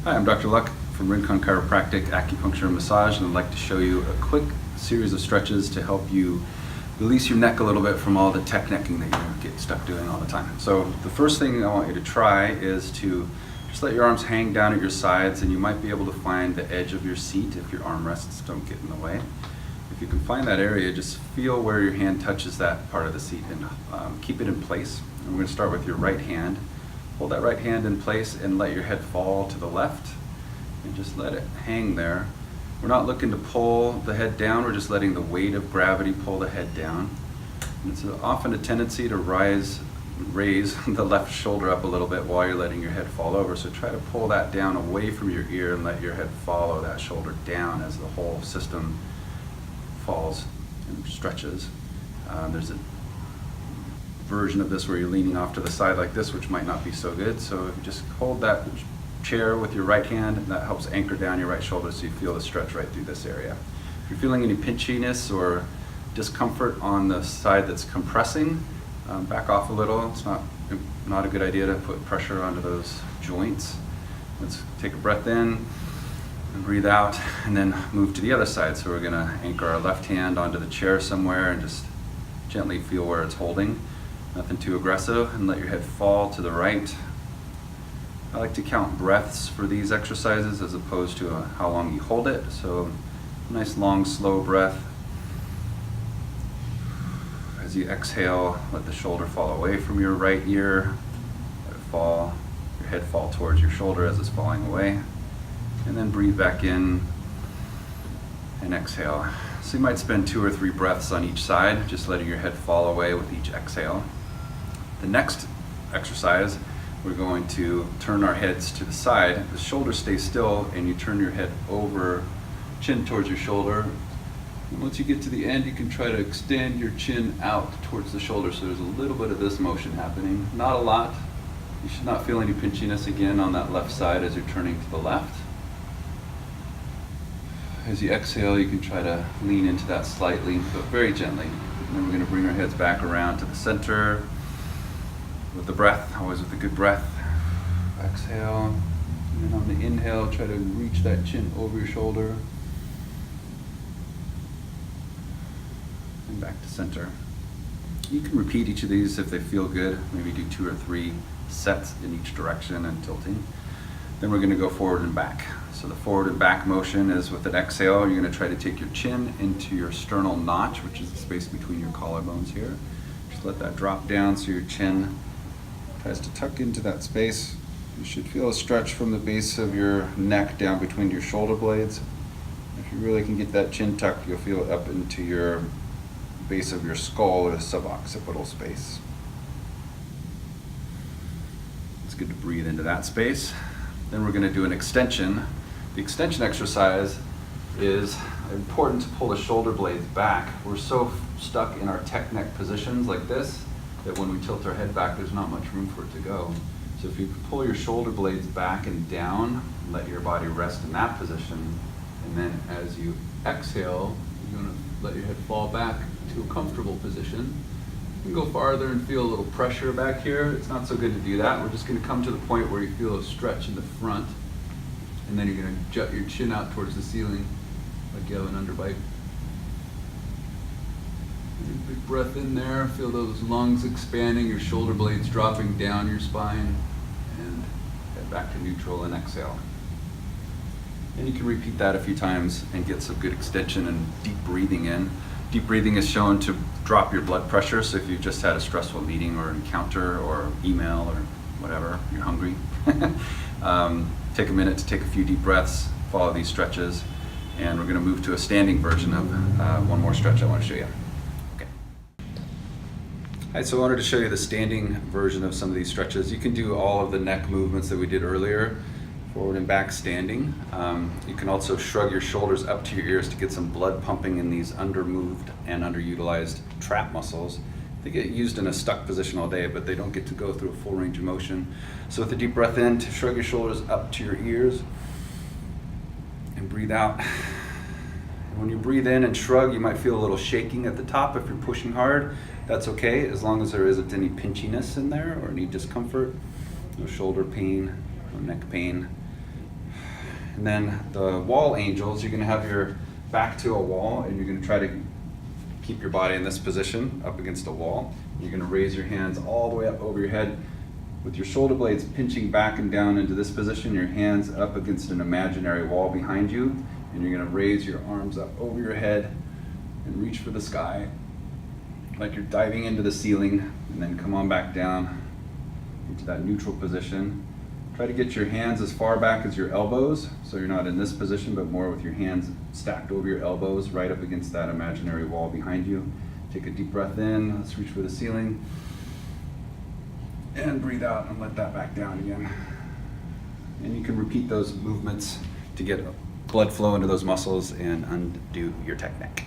Hi, I'm Dr. Luck from Rincon Chiropractic, Acupuncture and Massage, and I'd like to show you a quick series of stretches to help you release your neck a little bit from all the tech necking that you get stuck doing all the time. So the first thing I want you to try is to just let your arms hang down at your sides, and you might be able to find the edge of your seat if your armrests don't get in the way. If you can find that area, just feel where your hand touches that part of the seat and keep it in place. And we're going to start with your right hand. Hold that right hand in place and let your head fall to the left and just let it hang there. We're not looking to pull the head down, we're just letting the weight of gravity pull the head down. And it's often a tendency to raise the left shoulder up a little bit while you're letting your head fall over. So try to pull that down away from your ear and let your head follow that shoulder down as the whole system falls and stretches. There's a version of this where you're leaning off to the side like this, which might not be so good. So if you just hold that chair with your right hand, and that helps anchor down your right shoulder so you feel the stretch right through this area. If you're feeling any pinchiness or discomfort on the side that's compressing, back off a little. It's not a good idea to put pressure onto those joints. Let's take a breath in and breathe out, and then move to the other side. So we're gonna anchor our left hand onto the chair somewhere and just gently feel where it's holding. Nothing too aggressive, and let your head fall to the right. I like to count breaths for these exercises as opposed to how long you hold it. So nice long slow breath. As you exhale, let the shoulder fall away from your right ear. Let it fall, your head fall towards your shoulder as it's falling away. And then breathe back in and exhale. So you might spend 2 or 3 breaths on each side, just letting your head fall away with each exhale. The next exercise, we're going to turn our heads to the side. The shoulder stays still and you turn your head over, chin towards your shoulder. And once you get to the end, you can try to extend your chin out towards the shoulder. So there's a little bit of this motion happening, not a lot. You should not feel any pinchiness again on that left side as you're turning to the left. As you exhale, you can try to lean into that slightly, but very gently. And then we're going to bring our heads back around to the center with the breath, always with a good breath. Exhale, and then on the inhale, try to reach that chin over your shoulder. And back to center. You can repeat each of these if they feel good. Maybe do 2 or 3 sets in each direction and tilting. Then we're going to go forward and back. So the forward and back motion is with an exhale. You're going to try to take your chin into your sternal notch, which is the space between your collarbones here. Just let that drop down so your chin tries to tuck into that space. You should feel a stretch from the base of your neck down between your shoulder blades. If you really can get that chin tucked, you'll feel it up into your base of your skull or the suboccipital space. It's good to breathe into that space. Then we're going to do an extension. The extension exercise is important to pull the shoulder blades back. We're so stuck in our tech neck positions like this that when we tilt our head back, there's not much room for it to go. So if you pull your shoulder blades back and down, let your body rest in that position, and then as you exhale, you're going to let your head fall back to a comfortable position. You can go farther and feel a little pressure back here. It's not so good to do that. We're just going to come to the point where you feel a stretch in the front, and then you're going to jut your chin out towards the ceiling like you have an underbite. Big breath in there, feel those lungs expanding, your shoulder blades dropping down your spine, and head back to neutral and exhale. And you can repeat that a few times and get some good extension and deep breathing in. Deep breathing is shown to drop your blood pressure, so if you just had a stressful meeting or encounter or email or whatever, you're hungry, take a minute to take a few deep breaths, follow these stretches, and we're going to move to a standing version of one more stretch I want to show you. Okay. All right, so I wanted to show you the standing version of some of these stretches. You can do all of the neck movements that we did earlier, forward and back standing. You can also shrug your shoulders up to your ears to get some blood pumping in these undermoved and underutilized trap muscles. They get used in a stuck position all day, but they don't get to go through a full range of motion. So with a deep breath in, to shrug your shoulders up to your ears and breathe out. And when you breathe in and shrug, you might feel a little shaking at the top if you're pushing hard. That's okay, as long as there isn't any pinchiness in there or any discomfort. No shoulder pain, no neck pain. And then the wall angels, you're gonna have your back to a wall and you're gonna try to keep your body in this position up against a wall. You're gonna raise your hands all the way up over your head with your shoulder blades pinching back and down into this position, your hands up against an imaginary wall behind you, and you're gonna raise your arms up over your head and reach for the sky like you're diving into the ceiling, and then come on back down into that neutral position. Try to get your hands as far back as your elbows, so you're not in this position, but more with your hands stacked over your elbows, right up against that imaginary wall behind you. Take a deep breath in, let's reach for the ceiling. And breathe out and let that back down again. And you can repeat those movements to get blood flow into those muscles and undo your technique.